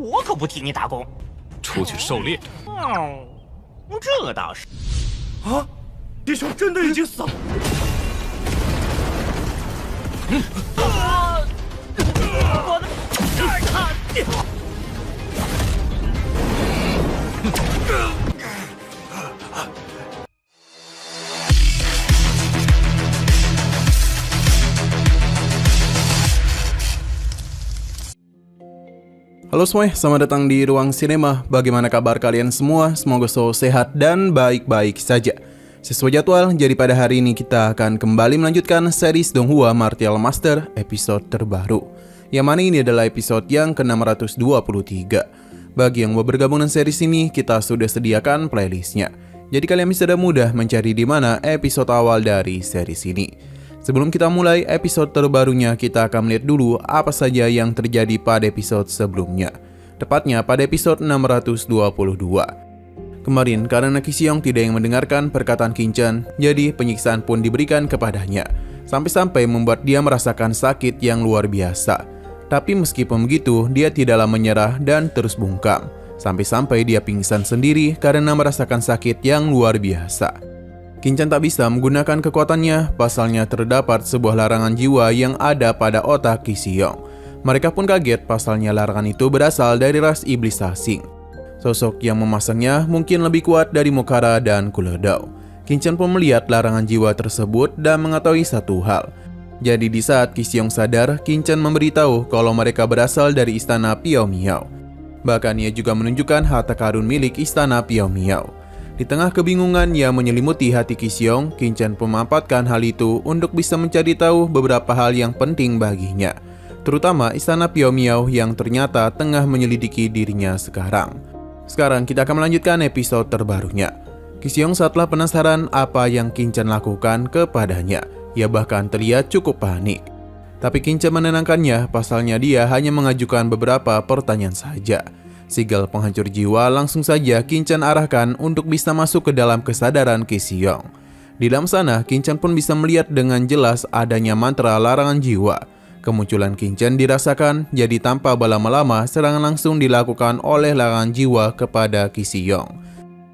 我可不替你打工。出去狩猎。这倒是。啊，弟兄真的已经死了。我的这儿他。Halo semuanya, selamat datang di Ruang Sinema. Bagaimana kabar kalian semua? Semoga selalu sehat dan baik-baik saja. Sesuai jadwal, jadi pada hari ini kita akan kembali melanjutkan series Donghua Martial Master episode terbaru. Yang mana ini adalah episode yang ke-623. Bagi yang mau bergabung dengan series ini, kita sudah sediakan playlistnya. Jadi kalian bisa mudah mencari di mana episode awal dari series ini. Sebelum kita mulai episode terbarunya, kita akan melihat dulu apa saja yang terjadi pada episode sebelumnya. Tepatnya pada episode 622. Kemarin karena Qixing tidak ingin mendengarkan perkataan Qingchen, jadi penyiksaan pun diberikan kepadanya. Sampai-sampai membuat dia merasakan sakit yang luar biasa. Tapi meskipun begitu, dia tidaklah menyerah dan terus bungkam. Sampai-sampai dia pingsan sendiri karena merasakan sakit yang luar biasa. Qingchen tak bisa menggunakan kekuatannya, pasalnya terdapat sebuah larangan jiwa yang ada pada otak Qixing. Mereka pun kaget pasalnya larangan itu berasal dari ras iblis asing. Sosok yang memasangnya mungkin lebih kuat dari Mokara dan Kuledao. Qingchen pun melihat larangan jiwa tersebut dan mengetahui satu hal. Jadi di saat Qixing sadar, Qingchen memberitahu kalau mereka berasal dari istana Piao Miao. Bahkan ia juga menunjukkan harta karun milik istana Piao Miao. Di tengah kebingungan yang menyelimuti hati Qixing, Qingchen memanfaatkan hal itu untuk bisa mencari tahu beberapa hal yang penting baginya, terutama istana Piao Miao yang ternyata tengah menyelidiki dirinya sekarang. Sekarang kita akan melanjutkan episode terbarunya. Qixing setelah penasaran apa yang Qingchen lakukan kepadanya. Ia bahkan terlihat cukup panik. Tapi Qingchen menenangkannya, pasalnya dia hanya mengajukan beberapa pertanyaan saja. Sigel penghancur jiwa langsung saja Qingchen arahkan untuk bisa masuk ke dalam kesadaran Qixing. Di dalam sana, Qingchen pun bisa melihat dengan jelas adanya mantra larangan jiwa. Kemunculan Qingchen dirasakan, jadi tanpa berlama-lama serangan langsung dilakukan oleh larangan jiwa kepada Qixing.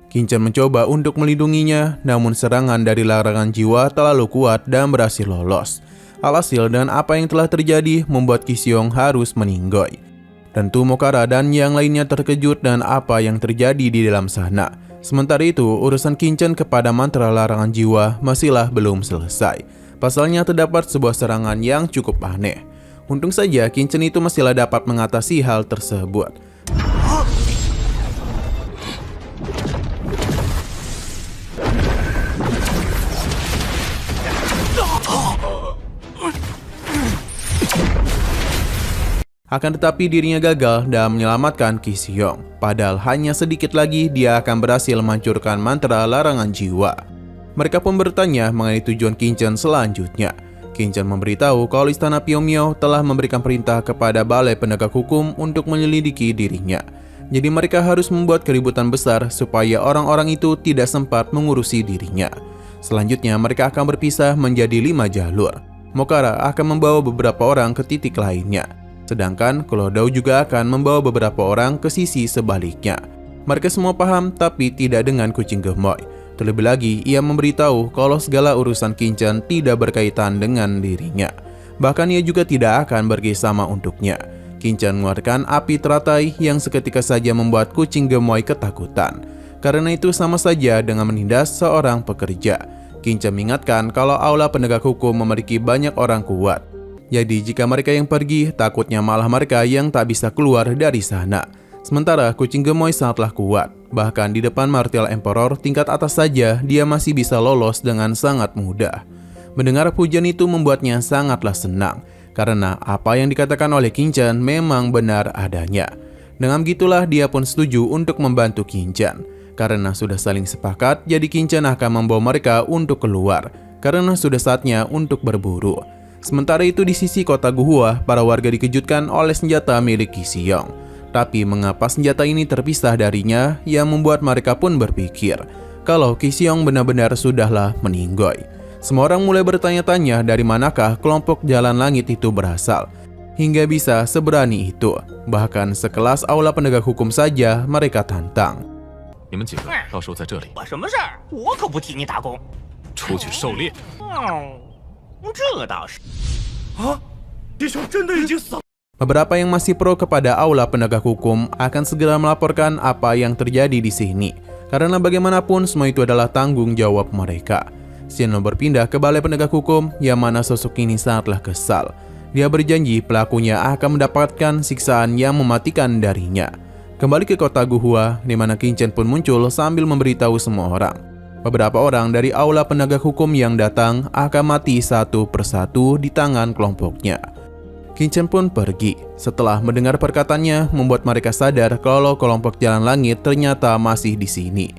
Qingchen mencoba untuk melindunginya, namun serangan dari larangan jiwa terlalu kuat dan berhasil lolos. Alhasil dan apa yang telah terjadi membuat Qixing harus meninggoy. Tentu Mokara dan yang lainnya terkejut dan apa yang terjadi di dalam sana. Sementara itu, urusan Qingchen kepada mantra larangan jiwa masihlah belum selesai. Pasalnya terdapat sebuah serangan yang cukup aneh. Untung saja Qingchen itu masihlah dapat mengatasi hal tersebut. Akan tetapi dirinya gagal dan menyelamatkan Qixing. Padahal hanya sedikit lagi dia akan berhasil menghancurkan mantra larangan jiwa. Mereka pun bertanya mengenai tujuan Qingchen selanjutnya. Qingchen memberitahu kalau istana Piao Miao telah memberikan perintah kepada balai penegak hukum untuk menyelidiki dirinya. Jadi mereka harus membuat keributan besar supaya orang-orang itu tidak sempat mengurusi dirinya. Selanjutnya mereka akan berpisah menjadi 5 jalur. Mokara akan membawa beberapa orang ke titik lainnya. Sedangkan Kuledao juga akan membawa beberapa orang ke sisi sebaliknya. Mereka semua paham tapi tidak dengan kucing gemoy. Terlebih lagi, ia memberitahu kalau segala urusan Qingchen tidak berkaitan dengan dirinya. Bahkan ia juga tidak akan bekerjasama untuknya. Qingchen mengeluarkan api teratai yang seketika saja membuat kucing gemoy ketakutan. Karena itu sama saja dengan menindas seorang pekerja. Qingchen mengingatkan kalau aula penegak hukum memiliki banyak orang kuat. Jadi jika mereka yang pergi, takutnya malah mereka yang tak bisa keluar dari sana. Sementara kucing gemoy sangatlah kuat. Bahkan di depan Martial Emperor tingkat atas saja, dia masih bisa lolos dengan sangat mudah. Mendengar pujian itu membuatnya sangatlah senang. Karena apa yang dikatakan oleh Qingchen memang benar adanya. Dengan begitulah dia pun setuju untuk membantu Qingchen. Karena sudah saling sepakat, jadi Qingchen akan membawa mereka untuk keluar. Karena sudah saatnya untuk berburu. Sementara itu di sisi kota Guhua, para warga dikejutkan oleh senjata milik Qixing. Tapi mengapa senjata ini terpisah darinya yang membuat mereka pun berpikir kalau Qixing benar-benar sudahlah meninggoy. Semua orang mulai bertanya-tanya dari manakah kelompok Jalan Langit itu berasal. Hingga bisa seberani itu. Bahkan sekelas aula penegak hukum saja mereka tantang. 你们几个到时候在这里我什么事儿？我可不替你打工。出去狩猎。这倒是。啊，弟兄真的已经死了。 Beberapa yang masih pro kepada aula penegak hukum akan segera melaporkan apa yang terjadi di sini. Karena bagaimanapun semua itu adalah tanggung jawab mereka. Xinlong berpindah ke balai penegak hukum yang mana sosok ini sangatlah kesal. Dia berjanji pelakunya akan mendapatkan siksaan yang mematikan darinya. Kembali ke kota Guhua, di mana Qin Chen pun muncul sambil memberitahu semua orang. Beberapa orang dari aula penegak hukum yang datang akan mati satu persatu di tangan kelompoknya. Qin Chen pun pergi. Setelah mendengar perkataannya, membuat mereka sadar kalau kelompok Jalan Langit ternyata masih di sini.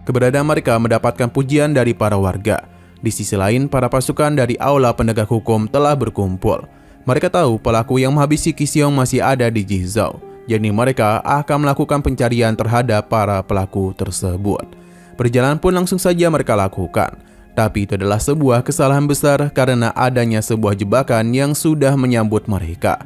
Keberadaan mereka mendapatkan pujian dari para warga. Di sisi lain, para pasukan dari aula penegak hukum telah berkumpul. Mereka tahu pelaku yang menghabisi Qi Xiong masih ada di Jizhou. Jadi mereka akan melakukan pencarian terhadap para pelaku tersebut. Perjalanan pun langsung saja mereka lakukan. Tapi itu adalah sebuah kesalahan besar karena adanya sebuah jebakan yang sudah menyambut mereka.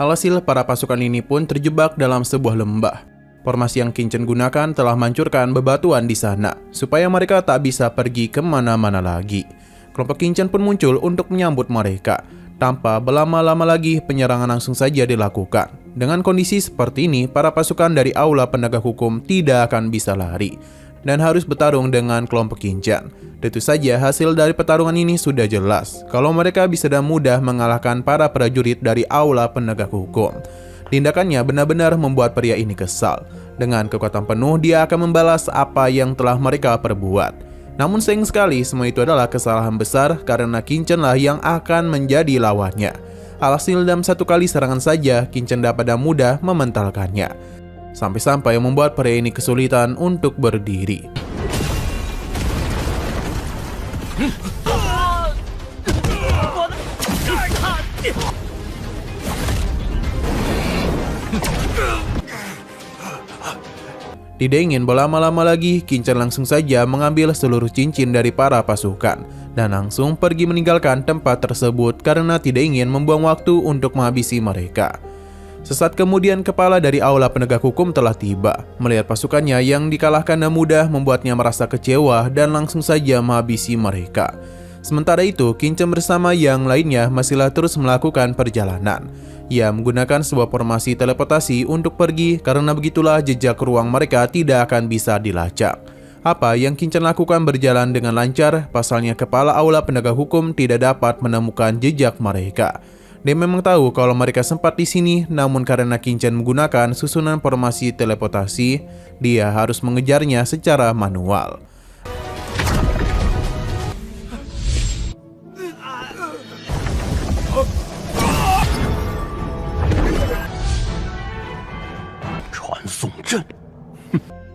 Alhasil, para pasukan ini pun terjebak dalam sebuah lembah. Formasi yang Qin Chen gunakan telah menghancurkan bebatuan di sana, supaya mereka tak bisa pergi kemana-mana lagi. Kelompok Qin Chen pun muncul untuk menyambut mereka. Tanpa berlama-lama lagi, penyerangan langsung saja dilakukan. Dengan kondisi seperti ini, para pasukan dari aula penegak hukum tidak akan bisa lari dan harus bertarung dengan kelompok Qin Chen. Tentu saja hasil dari pertarungan ini sudah jelas kalau mereka bisa dengan mudah mengalahkan para prajurit dari aula penegak hukum. Tindakannya benar-benar membuat pria ini kesal. Dengan kekuatan penuh dia akan membalas apa yang telah mereka perbuat. Namun sayang sekali semua itu adalah kesalahan besar karena Qin Chen lah yang akan menjadi lawannya. Alhasil dalam satu kali serangan saja Qin Chen dapat dengan mudah mementalkannya. Sampai-sampai membuat pria ini kesulitan untuk berdiri. Tidak ingin berlama-lama lagi, Qin Chen langsung saja mengambil seluruh cincin dari para pasukan dan langsung pergi meninggalkan tempat tersebut karena tidak ingin membuang waktu untuk menghabisi mereka. Sesaat kemudian kepala dari aula penegak hukum telah tiba. Melihat pasukannya yang dikalahkan dengan mudah membuatnya merasa kecewa dan langsung saja menghabisi mereka. Sementara itu, Qin Chen bersama yang lainnya masihlah terus melakukan perjalanan. Ia menggunakan sebuah formasi teleportasi untuk pergi karena begitulah jejak ruang mereka tidak akan bisa dilacak. Apa yang Qin Chen lakukan berjalan dengan lancar, pasalnya kepala aula penegak hukum tidak dapat menemukan jejak mereka. Dia memang tahu kalau mereka sempat di sini, namun karena Qin Chen menggunakan susunan formasi teleportasi, dia harus mengejarnya secara manual.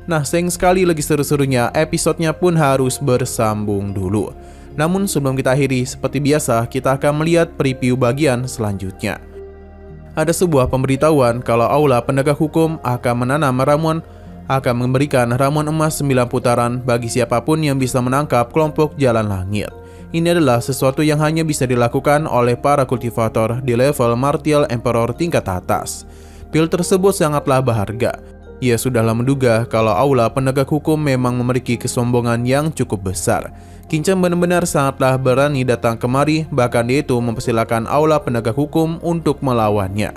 Nah, sayang sekali lagi seru-serunya, episodenya pun harus bersambung dulu. Namun sebelum kita akhiri, seperti biasa kita akan melihat preview bagian selanjutnya. Ada sebuah pemberitahuan kalau aula penegak hukum akan menanam ramuan, akan memberikan ramuan emas 9 putaran bagi siapapun yang bisa menangkap kelompok Jalan Langit. Ini adalah sesuatu yang hanya bisa dilakukan oleh para kultivator di level Martial Emperor tingkat atas. Pil tersebut sangatlah berharga. Ia sudahlah menduga kalau aula penegak hukum memang memiliki kesombongan yang cukup besar. Qin Chen benar-benar sangatlah berani datang kemari, bahkan dia itu mempersilakan aula penegak hukum untuk melawannya.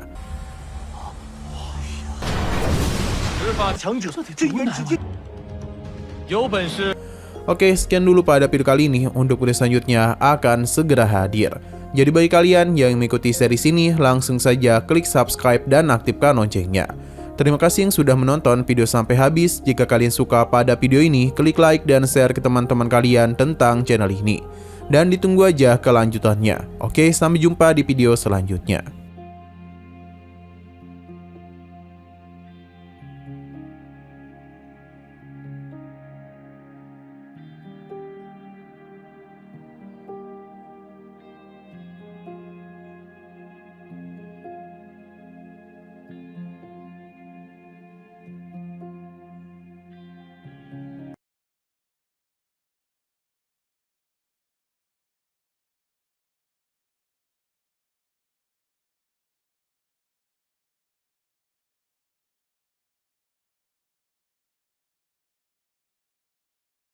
Oke, sekian dulu pada video kali ini. Untuk video selanjutnya akan segera hadir. Jadi bagi kalian yang mengikuti seri ini, langsung saja klik subscribe dan aktifkan loncengnya. Terima kasih yang sudah menonton video sampai habis. Jika kalian suka pada video ini, klik like dan share ke teman-teman kalian tentang channel ini. Dan ditunggu aja kelanjutannya. Oke, sampai jumpa di video selanjutnya.